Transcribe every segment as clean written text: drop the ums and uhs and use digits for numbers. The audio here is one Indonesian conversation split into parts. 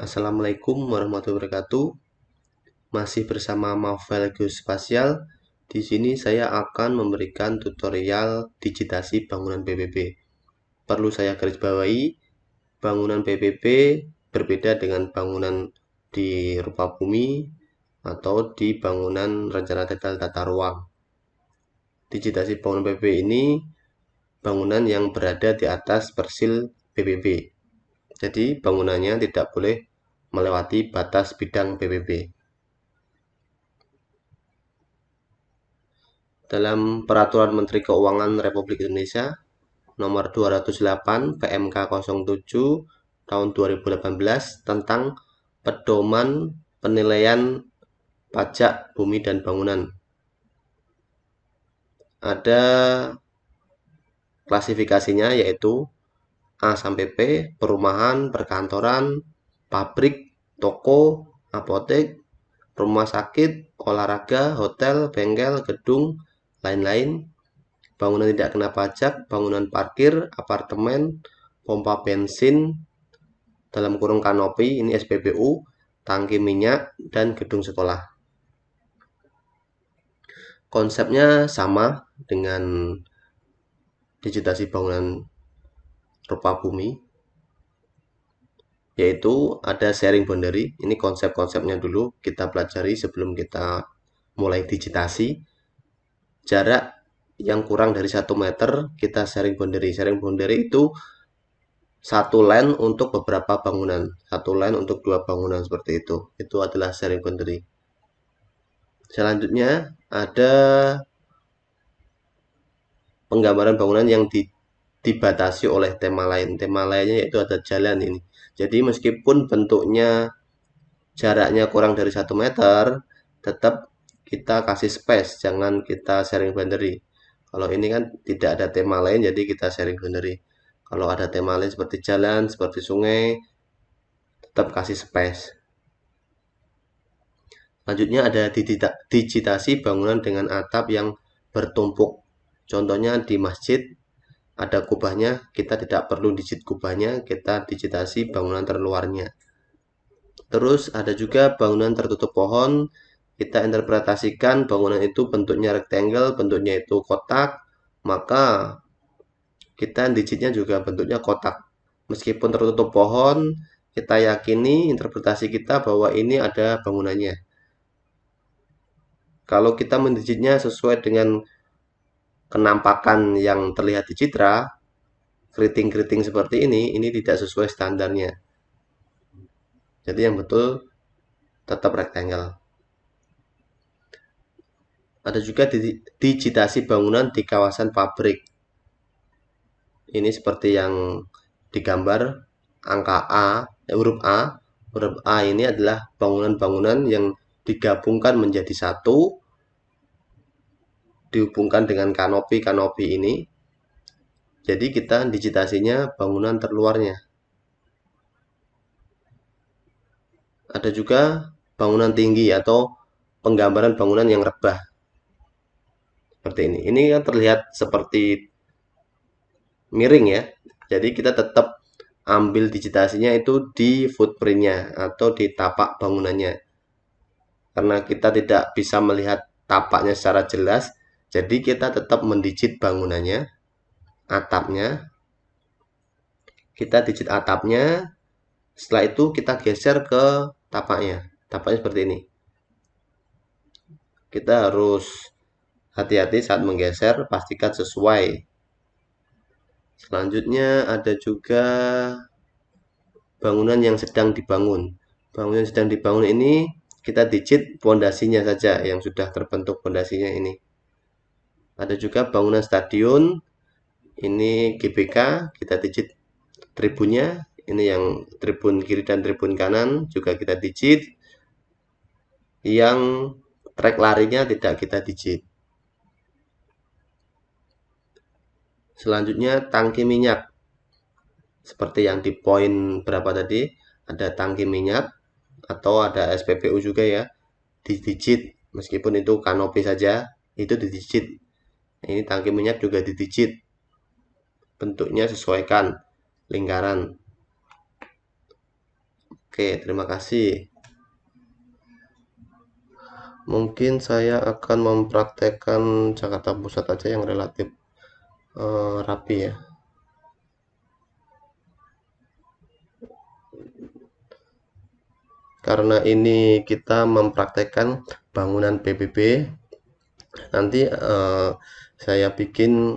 Assalamualaikum warahmatullahi wabarakatuh. Masih bersama Mavel Geospasial. Di sini saya akan memberikan tutorial digitasi bangunan PBB. Perlu saya garisbawahi, bangunan PBB berbeda dengan bangunan di rupa bumi atau di bangunan rencana detail tata ruang. Digitasi bangunan PBB ini bangunan yang berada di atas persil PBB. Jadi bangunannya tidak boleh melewati batas bidang PBB. Dalam Peraturan Menteri Keuangan Republik Indonesia Nomor 208 PMK 07 tahun 2018 tentang pedoman penilaian pajak bumi dan bangunan. Ada klasifikasinya yaitu A sampai P, perumahan, perkantoran, pabrik, toko, apotek, rumah sakit, olahraga, hotel, bengkel, gedung, lain-lain. Bangunan tidak kena pajak, bangunan parkir, apartemen, pompa bensin, dalam kurung kanopi, ini SPBU, tangki minyak, dan gedung sekolah. Konsepnya sama dengan digitasi bangunan rupa bumi, yaitu ada sharing boundary. Ini konsep-konsepnya dulu kita pelajari sebelum kita mulai digitasi. Jarak yang kurang dari 1 meter kita sharing boundary. Sharing boundary itu satu line untuk beberapa bangunan, satu line untuk 2 bangunan, seperti itu. Itu adalah sharing boundary. Selanjutnya ada penggambaran bangunan yang dibatasi oleh tema lain. Tema lainnya yaitu ada jalan ini. Jadi meskipun bentuknya jaraknya kurang dari 1 meter, tetap kita kasih space, jangan kita sharing boundary. Kalau ini kan tidak ada tema lain, jadi kita sharing boundary. Kalau ada tema lain seperti jalan, seperti sungai, tetap kasih space. Selanjutnya ada digitasi bangunan dengan atap yang bertumpuk. Contohnya di masjid ada kubahnya, kita tidak perlu digit kubahnya, kita digitasi bangunan terluarnya. Terus ada juga bangunan tertutup pohon, kita interpretasikan bangunan itu bentuknya rectangle, bentuknya itu kotak, maka kita digitnya juga bentuknya kotak. Meskipun tertutup pohon, kita yakini interpretasi kita bahwa ini ada bangunannya. Kalau kita mendigitnya sesuai dengan kenampakan yang terlihat di citra, keriting-keriting seperti ini tidak sesuai standarnya. Jadi yang betul tetap rectangle. Ada juga digitasi bangunan di kawasan pabrik. Ini seperti yang digambar angka A, huruf A. Huruf A ini adalah bangunan-bangunan yang digabungkan menjadi satu, dihubungkan dengan kanopi-kanopi ini. Jadi kita digitasinya bangunan terluarnya. Ada juga bangunan tinggi atau penggambaran bangunan yang rebah. Seperti ini. Ini kan terlihat seperti miring ya. Jadi kita tetap ambil digitasinya itu di footprintnya atau di tapak bangunannya. Karena kita tidak bisa melihat tapaknya secara jelas, jadi kita tetap mendigit bangunannya, atapnya. Kita digit atapnya, setelah itu kita geser ke tapaknya. Tapaknya seperti ini. Kita harus hati-hati saat menggeser, pastikan sesuai. Selanjutnya ada juga bangunan yang sedang dibangun. Bangunan yang sedang dibangun ini kita digit pondasinya saja yang sudah terbentuk pondasinya ini. Ada juga bangunan stadion, ini GBK, kita digit tribunnya, ini yang tribun kiri dan tribun kanan juga kita digit. Yang trek larinya tidak kita digit. Selanjutnya tangki minyak. Seperti yang di poin berapa tadi, ada tangki minyak atau ada SPBU juga ya, digit meskipun itu kanopi saja, itu digit. Ini tangki minyak juga digit. Bentuknya sesuaikan lingkaran. Oke, terima kasih. Mungkin saya akan mempraktekkan Jakarta Pusat aja yang relatif rapi ya. Karena ini kita mempraktekkan bangunan PBB, nanti saya bikin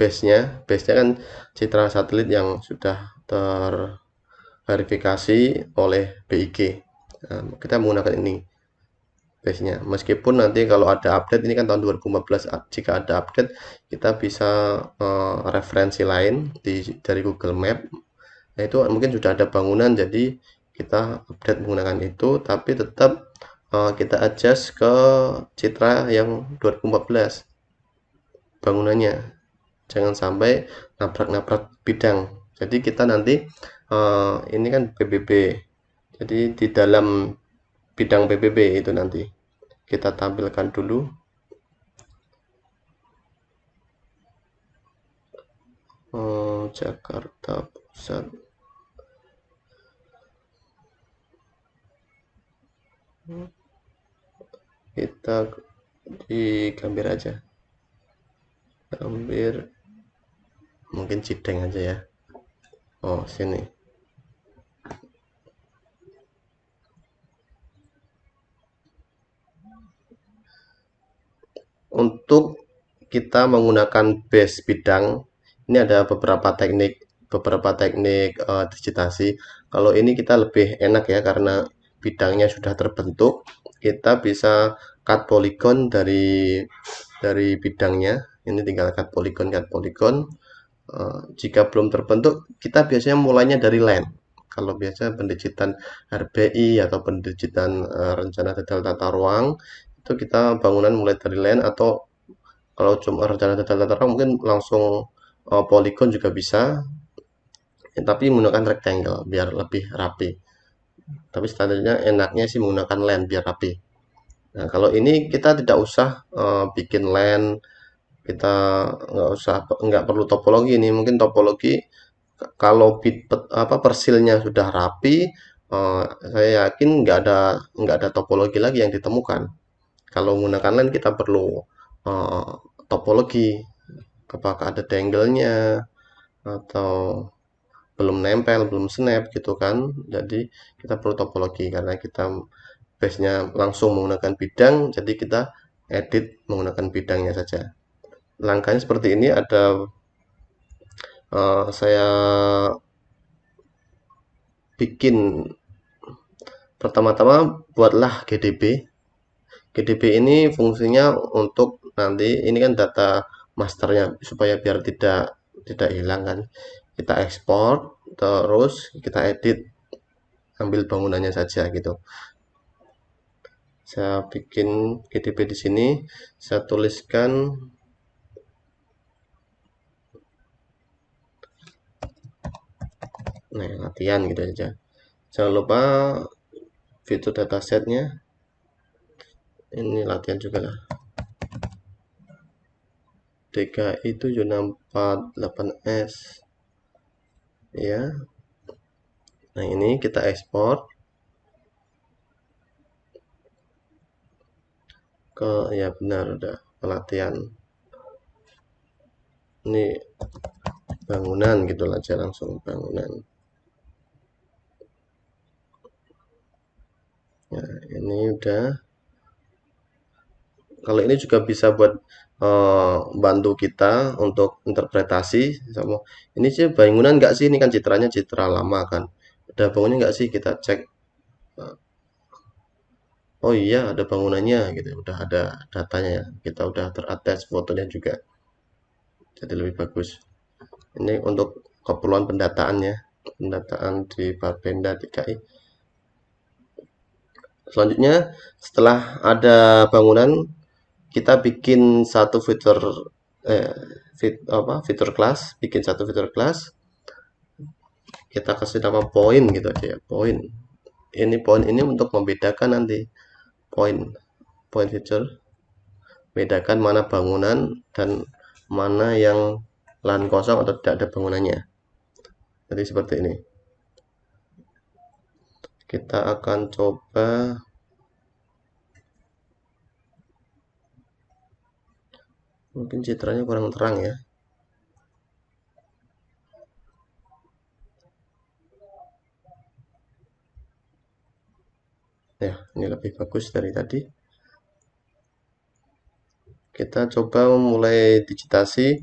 base-nya kan citra satelit yang sudah terverifikasi oleh BIG. Nah, kita menggunakan ini base-nya. Meskipun nanti kalau ada update, ini kan tahun 2015, jika ada update kita bisa referensi lain dari Google Map. Nah, itu mungkin sudah ada bangunan, jadi kita update menggunakan itu, tapi tetap kita adjust ke citra yang 2014 bangunannya, jangan sampai nabrak-nabrak bidang. Jadi kita nanti ini kan PBB, jadi di dalam bidang PBB itu nanti kita tampilkan dulu. Jakarta Pusat. Kita di Gambir aja, Gambir, mungkin Cideng aja ya. Oh, sini. Untuk kita menggunakan base bidang, ini ada beberapa teknik digitasi. Kalau ini kita lebih enak ya, karena bidangnya sudah terbentuk, kita bisa cut polygon dari bidangnya. Ini tinggal cut polygon. Jika belum terbentuk, kita biasanya mulainya dari land. Kalau biasa pendigitan RBI atau pendigitan rencana detail tata ruang, itu kita bangunan mulai dari land, atau kalau cuma rencana detail tata ruang mungkin langsung polygon juga bisa, ya, tapi menggunakan rectangle biar lebih rapi. Tapi standarnya enaknya sih menggunakan land biar rapi. Nah, kalau ini kita tidak usah bikin land, kita nggak perlu topologi. Ini mungkin topologi kalau persilnya sudah rapi, saya yakin nggak ada topologi lagi yang ditemukan. Kalau menggunakan land kita perlu uh, topologi, apakah ada dangle-nya atau belum nempel, belum snap gitu kan. Jadi kita perlu topologi karena kita base-nya langsung menggunakan bidang, jadi kita edit menggunakan bidangnya saja. Langkahnya seperti ini. Saya bikin pertama-tama, buatlah GDB. GDB ini fungsinya untuk nanti, ini kan data masternya, supaya biar tidak hilang kan, kita ekspor terus kita edit, ambil bangunannya saja gitu. Saya bikin GDB di sini, saya tuliskan latihan gitu aja. Jangan lupa fitur datasetnya, ini latihan juga lah, DKI 7648S ya. Nah, ini kita ekspor ke, ya benar, udah pelatihan. Ini bangunan gitu aja, langsung bangunan. Nah, ini udah. Kalau ini juga bisa buat bantu kita untuk interpretasi. Ini sih bangunan nggak sih, ini kan citranya citra lama kan, ada bangunnya nggak sih, kita cek. Oh iya, ada bangunannya gitu, udah ada datanya ya, kita udah terattach fotonya juga, jadi lebih bagus. Ini untuk keperluan pendataannya, pendataan di Bapenda DKI. Selanjutnya, setelah ada bangunan, kita bikin satu fitur kelas, bikin satu fitur kelas, kita kasih nama point gitu aja ya, point. Ini point ini untuk membedakan nanti point feature, bedakan mana bangunan dan mana yang lahan kosong atau tidak ada bangunannya. Jadi seperti ini. Kita akan coba mungkin citranya kurang terang ya. Ya, ini lebih bagus dari tadi. Kita coba mulai digitasi.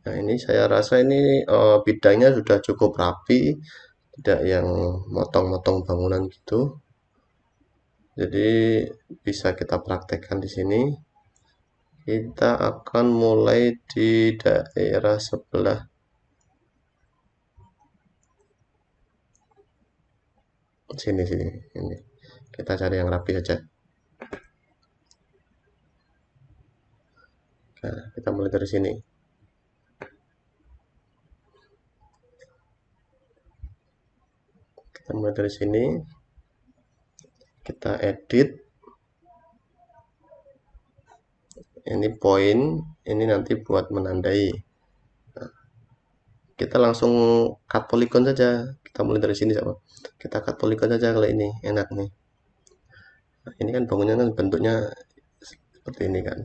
Nah, ini saya rasa ini bidangnya sudah cukup rapi, tidak yang motong-motong bangunan gitu. Jadi bisa kita praktekkan di sini. Kita akan mulai di daerah sebelah sini sini. Ini kita cari yang rapi saja. Nah, kita mulai dari sini. Kita mulai dari sini. Kita edit. Ini poin. Ini nanti buat menandai. Kita langsung cut polygon saja. Kita mulai dari sini sama. Kita cut polygon saja kalau ini enak nih. Nah, ini kan bangunnya kan bentuknya seperti ini kan.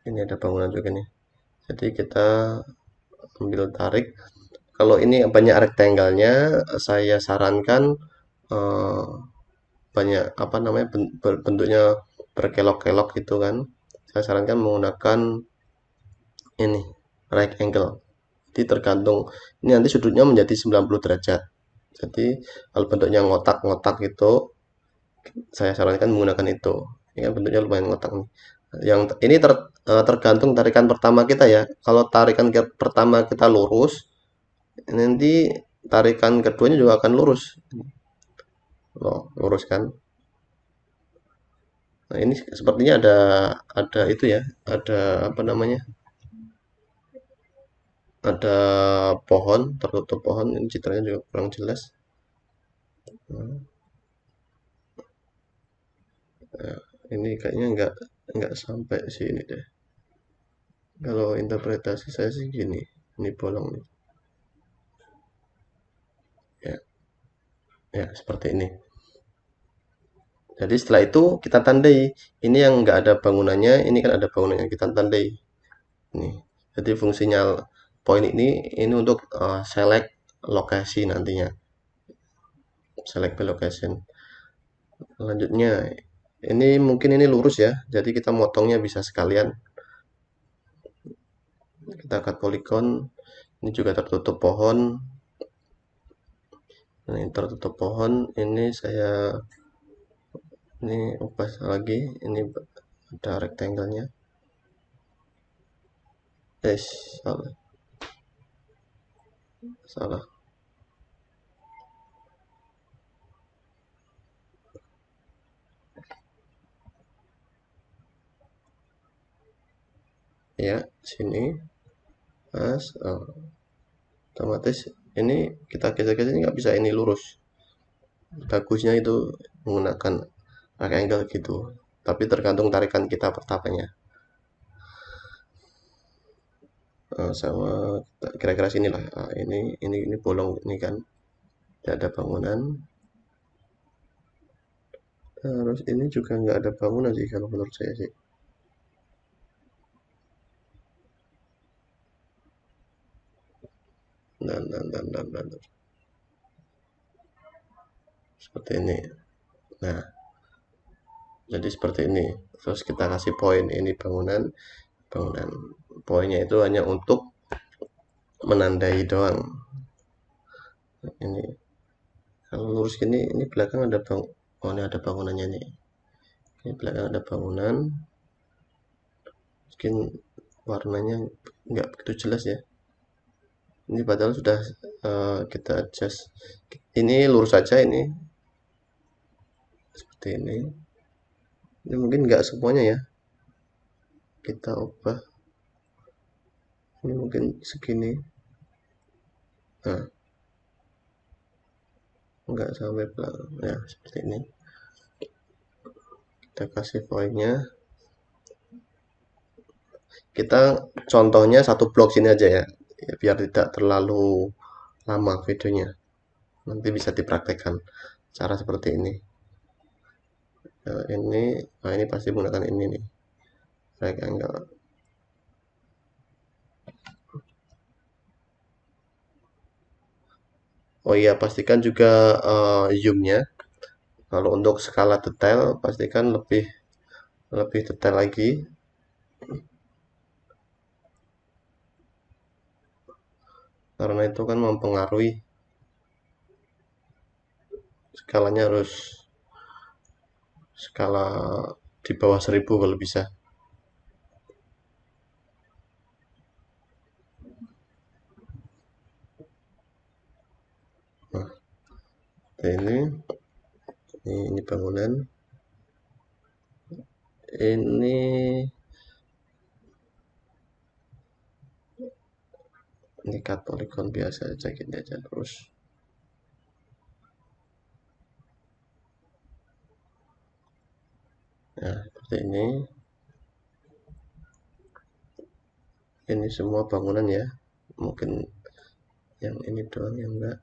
Ini ada bangunan juga nih. Jadi kita ambil tarik. Kalau ini banyak rektangelnya, saya sarankan banyak apa namanya bentuknya berkelok-kelok gitu kan. Saya sarankan menggunakan ini right angle. Jadi tergantung ini nanti sudutnya menjadi 90 derajat. Jadi kalau bentuknya ngotak-ngotak itu saya sarankan menggunakan itu. Ini kan bentuknya lumayan ngotak nih. Yang ini tergantung tarikan pertama kita ya. Kalau tarikan pertama kita lurus, nanti tarikan keduanya juga akan lurus. Loh, lurus kan? Nah, ini sepertinya ada itu ya, ada apa namanya? Ada pohon, tertutup pohon. Ini citranya juga kurang jelas. Nah, ini kayaknya nggak sampai sini deh. Kalau interpretasi saya sih gini, ini bolong nih. Ya, ya seperti ini. Jadi setelah itu kita tandai. Ini yang nggak ada bangunannya, ini kan ada bangunannya kita tandai. Ini. Jadi fungsinya poin ini untuk select lokasi nantinya. Select the location. Selanjutnya ini mungkin ini lurus ya. Jadi kita motongnya bisa sekalian. Kita cut polygon. Ini juga tertutup pohon. Nah, ini tertutup pohon. Ini saya ini ubah lagi. Ini ada rectangle-nya. Salah. Salah. Ya, sini. Mas, otomatis ini kita geser-geser ini nggak bisa ini lurus. Bagusnya itu menggunakan angle gitu. Tapi tergantung tarikan kita pertamanya. Sama kira-kira sini lah. Ini bolong ini kan. Tidak ada bangunan. Terus ini juga nggak ada bangunan sih kalau menurut saya sih. Dan. Seperti ini. Nah, jadi seperti ini. Terus kita kasih poin ini bangunan. Poinnya itu hanya untuk menandai doang. Ini kalau lurus gini, ini belakang ada oh ini ada bangunannya nih. Ini belakang ada bangunan. Mungkin warnanya nggak begitu jelas ya. Ini padahal sudah kita adjust. Ini lurus saja ini seperti ini. Ini mungkin nggak semuanya ya. Kita ubah. Ini mungkin segini. Nah, nggak sampai belakang. Ya seperti ini. Kita kasih poinnya. Kita contohnya satu blok sini aja ya, biar tidak terlalu lama videonya. nanti bisa dipraktekkan cara seperti ini. Ini pasti menggunakan ini nih, rectangle. Oh iya, pastikan juga zoomnya. Kalau untuk skala detail, pastikan lebih lebih detail lagi, karena itu kan mempengaruhi skalanya, harus skala di bawah 1000 kalau bisa. Nah, ini bangunan, ini cut polygon biasa aja, gini aja terus. Nah, seperti ini semua bangunan ya, mungkin yang ini doang yang enggak.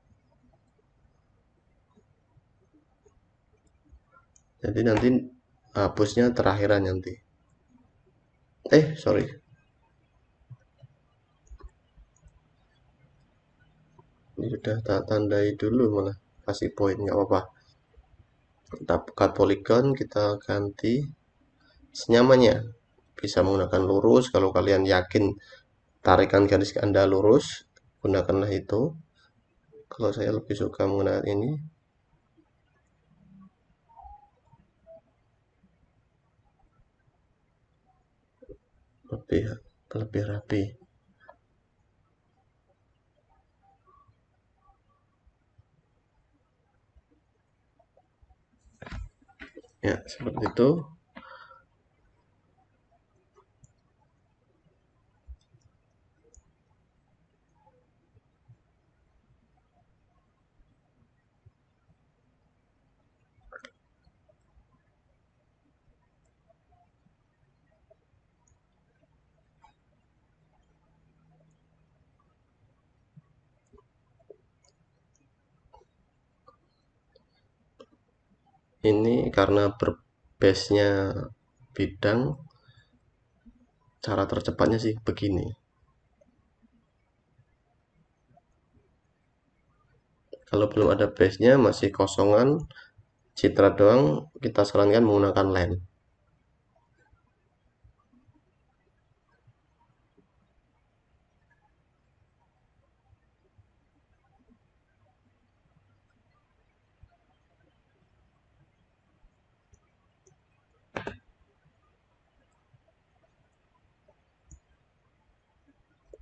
Jadi nanti hapusnya terakhiran nanti. Sorry, ini sudah tak tandai dulu, malah kasih poin, nggak apa-apa. Kita cut polygon, kita ganti senyamannya. Bisa menggunakan lurus, kalau kalian yakin tarikan garis Anda lurus, gunakanlah itu. Kalau saya lebih suka menggunakan ini, lebih lebih rapi. Ya, seperti itu. Ini karena berbase-nya bidang, cara tercepatnya sih begini. Kalau belum ada base-nya, masih kosongan, citra doang, kita sarankan menggunakan line.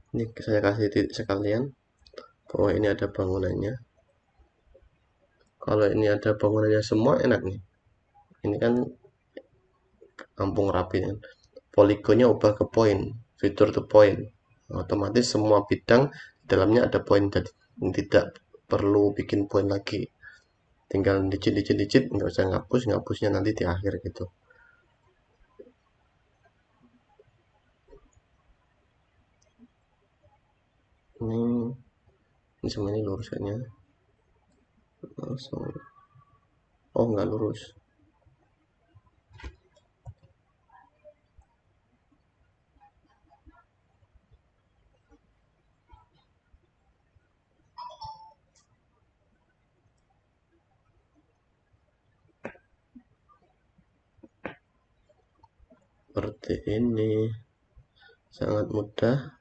Ini saya kasih titik sekalian bahwa ini ada bangunannya. Kalau ini ada bangunannya semua, enak nih. Ini kan kampung rapi kan. Poligonnya ubah ke point, fitur to point. Otomatis semua bidang dalamnya ada point, jadi tidak perlu bikin point lagi. Tinggal dicit, nggak usah ngapusnya nanti di akhir gitu. Ini, ini semua ini lurus kayaknya. Langsung. Oh, nggak lurus. Seperti ini, sangat mudah,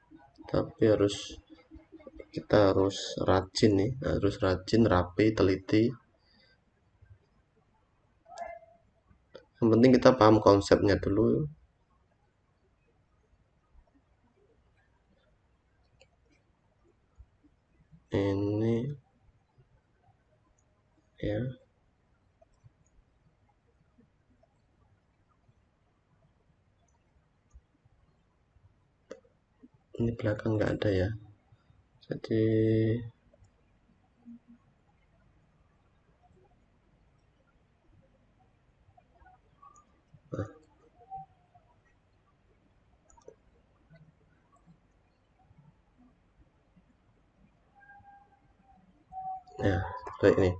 tapi kita harus rajin nih, harus rajin, rapi, teliti. Yang penting kita paham konsepnya dulu. Ini ya, ini belakang nggak ada ya, jadi ya seperti ini.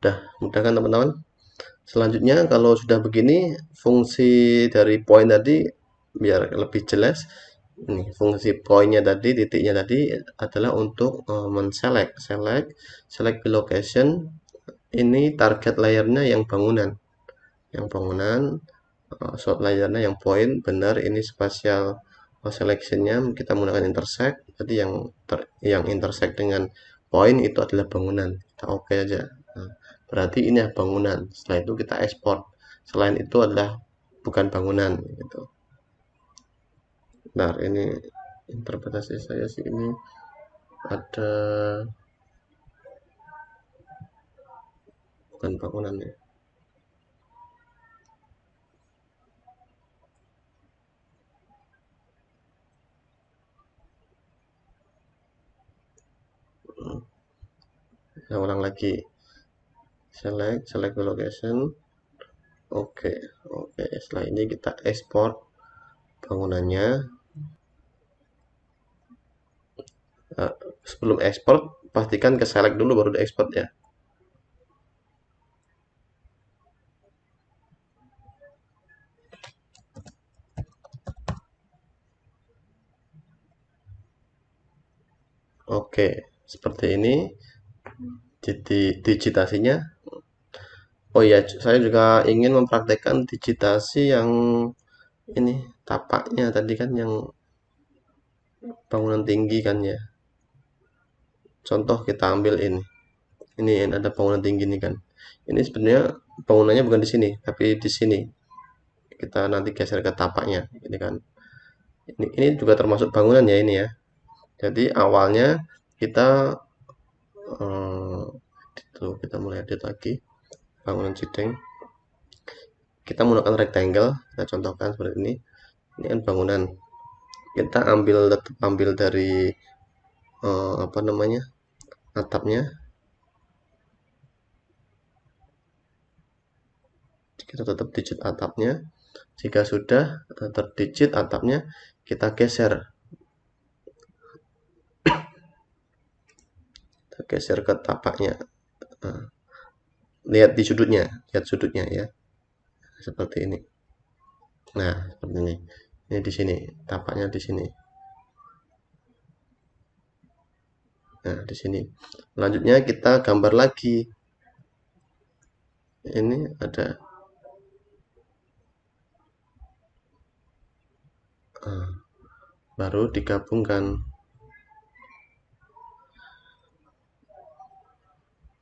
Udah mudah kan teman-teman? Selanjutnya kalau sudah begini, fungsi dari poin tadi biar lebih jelas. Ini fungsi poinnya tadi, titiknya tadi adalah untuk select location. Ini target layernya yang bangunan, short layernya yang poin. Benar, ini spatial selectionnya kita menggunakan intersect. Jadi yang intersect dengan poin itu adalah bangunan. Kita oke aja. Nah, berarti ini bangunan. Setelah itu kita export. Selain itu adalah bukan bangunan gitu. Nah, ini interpretasi saya sih, ini ada bukan bangunan ya. Saya ulang lagi. Select location. Oke. Setelah ini kita export bangunannya. Sebelum ekspor pastikan ke select dulu baru di export ya. Oke, seperti ini jadi digitasinya. Oh ya, saya juga ingin mempraktekkan digitasi yang ini tapaknya tadi kan, yang bangunan tinggi kan ya. Contoh kita ambil ini ada bangunan tinggi nih kan. Ini sebenarnya bangunannya bukan di sini tapi di sini. Kita nanti geser ke tapaknya ini kan. Ini juga termasuk bangunan ya ini ya. Jadi awalnya kita kita mulai edit lagi bangunan Cideng. Kita menggunakan rectangle, kita contohkan seperti ini. Ini kan bangunan. Kita ambil dari apa namanya, atapnya. Kita tetap digit atapnya. Jika sudah terdigit atapnya, kita geser ke tapaknya. Nah, lihat sudutnya ya, seperti ini. Nah, seperti ini. Ini di sini, tapaknya di sini. Nah, di sini. Selanjutnya kita gambar lagi. Ini ada baru digabungkan.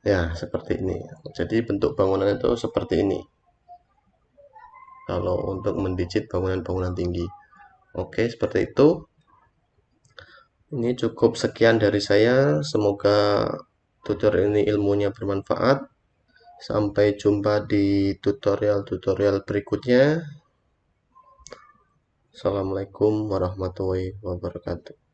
Ya, seperti ini. Jadi bentuk bangunan itu seperti ini. Kalau untuk mendigit bangunan-bangunan tinggi. Oke, seperti itu. Ini cukup sekian dari saya. Semoga tutorial ini ilmunya bermanfaat. Sampai jumpa di tutorial-tutorial berikutnya. Assalamualaikum warahmatullahi wabarakatuh.